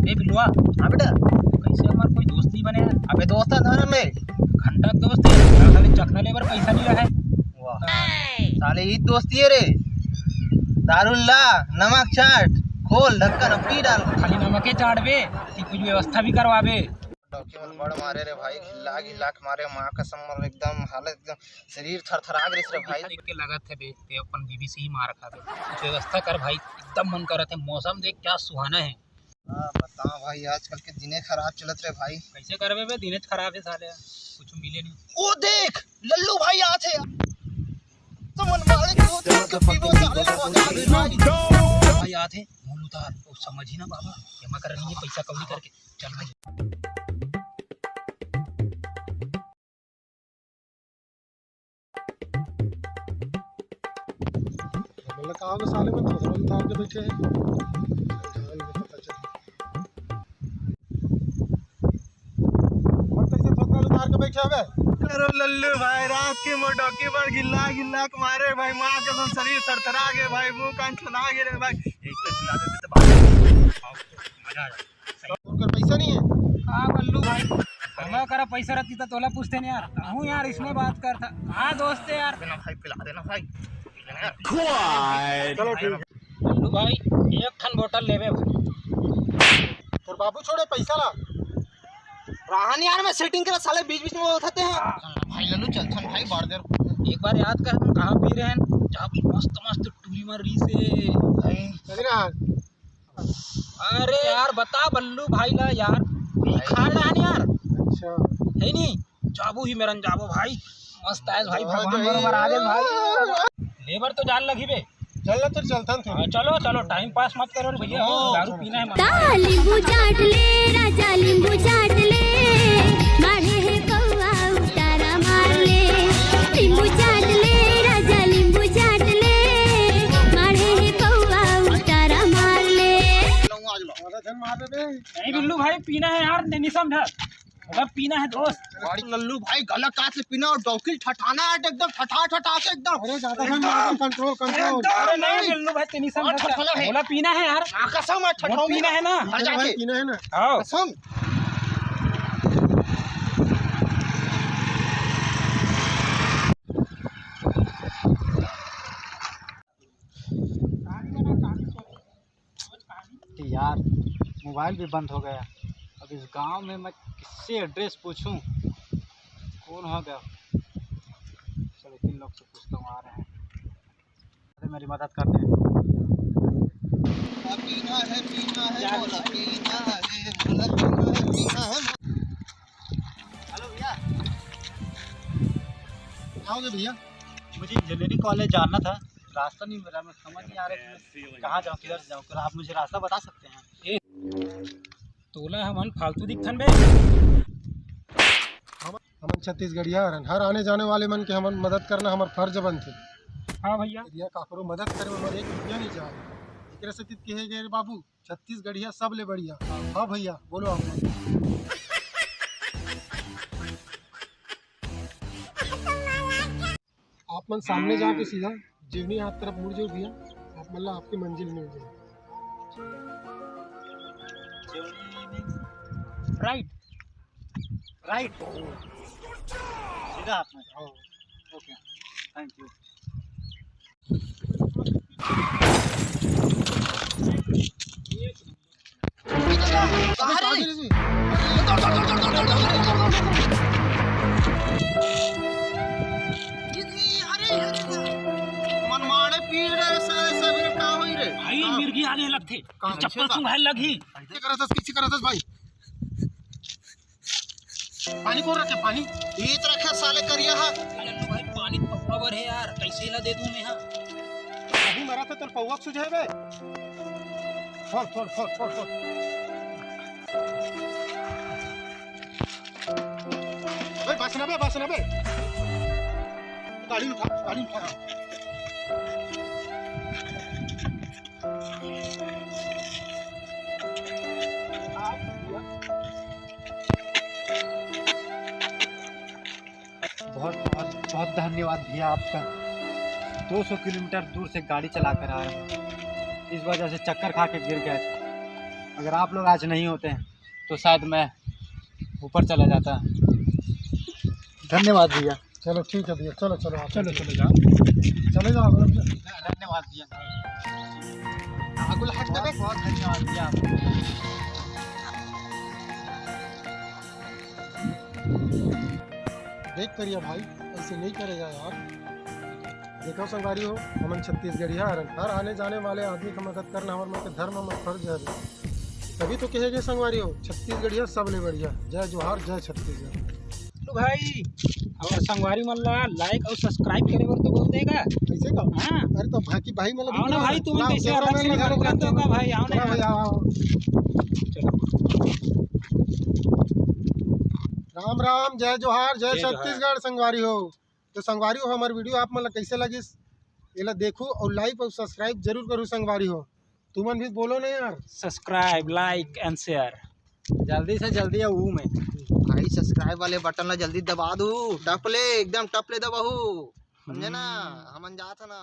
ए बिलवा। हाँ बेटा। कैसे हमारा कोई दोस्त नहीं बने? अबे दोस्त है ना में घंटा दोस्त है खाली चखना लेबर पैसा नहीं रहा है। वाह साले ही दोस्ती है रे। दारुल्ला नमक चाट खोल ढक्कन अब पी डाल। खाली नमके चाटबे कि कुछ व्यवस्था भी करवाबे? डॉक्यूमेंट बड़ मारे रे भाई, घिल्ला घिल्ला के मारे, माँ कसम मर एकदम हालत एकदम शरीर थरथरा गई रे भाई। देख के लगत है बे ते अपन बीबी से ही मार खा दे। कुछ व्यवस्था कर भाई, एकदम मन करत है। मौसम देख क्या सुहाना है। हाँ बताओ भाई, आजकल के दिने खराब चलत रे भाई। कैसे करबे बे? दिनेच खराब है साले, कुछ मिले नहीं। ओ देख लल्लू भाई आते हैं। समन वाले को देख के पीवो साले भाई आते मूल उतार तो समझ ही ना बाबा, जमा कर रही है पैसा कौड़ी करके। चल भाई बोला कहाँ में साले में तो उतार के बैठे हैं। उतार के बैठे हवे अरे लल्लू भाई रात के मोटोकी पर गिल्ला गिल्ला के मारे भाई, माँ के सब शरीर थरथरा गए भाई, मुंह कान चला गए रे भाई। एक तो खिला देते तो मजा आ जाए। उनका पैसा नहीं है। हाँ बल्लू भाई, जमा करा पैसा रहती तो तोला पूछते नहीं यार। हूँ यार इसमें बात कर था। हाँ दोस्त है यार। देना भाई, पिला देना भाई। चलो ठीक है। बल्लू भाई एक ठन बोतल लेवे। तो बाबू छोड़े पैसा ला राहन यार मैं सेटिंग करा, साले बीच बीच में वो उठाते हैं भाई। लल्लू चल थन भाई बाढ़ देर। एक बार याद कर हम कहाँ पी रहे हैं, जहाँ मस्त मस्त टूली मार रही से। अरे यार बता बल्लू भाई ला यार, खा रहा है यार। अच्छा है नहीं जाबू ही मेरन जाबो भाई, मस्त है भाई। भगवान बराबर आ गए भाई। लेबर तो जान लगी बे। चल तो चलता हाँ, चलो चलो टाइम पास मत करो भैया, दारू पीना है। नींबू चाट ले राजा, नींबू चाट ले, मारे है कौआ उतारा मार ले। नींबू चाट ले राजा, नींबू चाट ले, मारे है कौआ उतारा मार ले। नहीं बिल्लू भाई पीना है यार, नहीं समझा मतलब पीना है दोस्त। लल्लू भाई गलत काट से पीना और डॉकिल ठठाना है एकदम, ठठा ठठा के एकदम। अरे ज्यादा कंट्रोल कंट्रोल। अरे नहीं बिल्लू भाई तेनी समझा, बोला पीना है यार। कसम है ठठा पीना है ना, पीना है ना। आओ कसम। यार मोबाइल भी बंद हो गया। अब इस गांव में मैं किससे एड्रेस पूछूं? कौन हो गया? चलो 3 लोग से पूछता हूँ, आ रहे हैं। अरे मेरी मदद करते हैं। पीना है बोला पीना है, बोला पीना है। हेलो भैया, आओगे भैया? मुझे इंजीनियरिंग कॉलेज जाना था, रास्ता नहीं मिला, मैं समझ नहीं आ रहा कि कहाँ जाऊँ, किधर से जाऊँ। आप मुझे रास्ता बता सकते हैं? तोला हमन फालतू दिखन बे। हम छत्तीसगढ़िया हर आने जाने वाले मन के हम मदद करना हमार फर्ज बनते। हाँ भैया, भैया काकरो मदद करे में एक रुपया नहीं जाए। एकरे से कहे गए रे बाबू, छत्तीसगढ़िया सब ले बढ़िया। हाँ भैया बोलो आप। आप मन सामने जाके सीधा जीवनी हाथ तरफ मुड़ जाओ भैया, आप मतलब आपकी मंजिल मिल जाए। राइट राइट सीधा हाथ में। Okay thank you. मनमाड़े पी रहे सारे सवेरे का होई रे भाई मिर्गी आने लगते, चप्पल सुंघाने लगी। किसी करत भाई पानी कौन रखे? पानी ईत रखे साले करिया हा। लल्लू भाई पानी तो पावर है यार, कैसे ला दे दूं मैं? हाँ अभी मरा था तो पौवा सुझे बे। फोड़ फोड़ फोड़ फोड़ फोड़। भाई बसना बे गाड़ी उठा बहुत बहुत बहुत धन्यवाद भैया आपका। 200 किलोमीटर दूर से गाड़ी चला कर आए, इस वजह से चक्कर खा के गिर गए। अगर आप लोग आज नहीं होते तो शायद मैं ऊपर चला जाता। धन्यवाद भैया। चलो ठीक है भैया, चलो चलो आप चलो चलो जाओ। चले जाओ आप लोग। धन्यवाद भैया। बहुत बहुत धन्यवाद भैया आपको। देख करिए भाई, ऐसे नहीं करेगा यार। देखो संगवारी हो, हमन छत्तीसगढ़िया हरन, हर आने जाने वाले आदमी का मदद करना हमारे मन के धर्म में फर्ज है। तभी तो कहेगे संगवारी हो, छत्तीसगढ़िया सबले बढ़िया। जय जोहार, जय छत्तीसगढ़। तो भाई और संगवारी मन ला लाइक और सब्सक्राइब करे बर तो बोल देगा। ऐसे का? हाँ अरे तो बाकी भाई मतलब आओ ना भाई, तुम कैसे देखो, अलग से मैं निकल करते हो का भाई? आओ ना भाई आओ। राम राम, जय जोहार, जय जय जोहार। छत्तीसगढ़ संगवारी हो। तो संगवारी हो, हमार वीडियो आप मतलब कैसे लगिस ये देखो और लाइक और सब्सक्राइब जरूर करो संगवारी हो। तुमन भी बोलो ना यार। सब्सक्राइब लाइक एंड शेयर जल्दी से जल्दी आऊ मैं। भाई सब्सक्राइब वाले बटन ला जल्दी दबा दू, टप ले एकदम टप ले दबाहू, समझे ना, हमन जात है ना।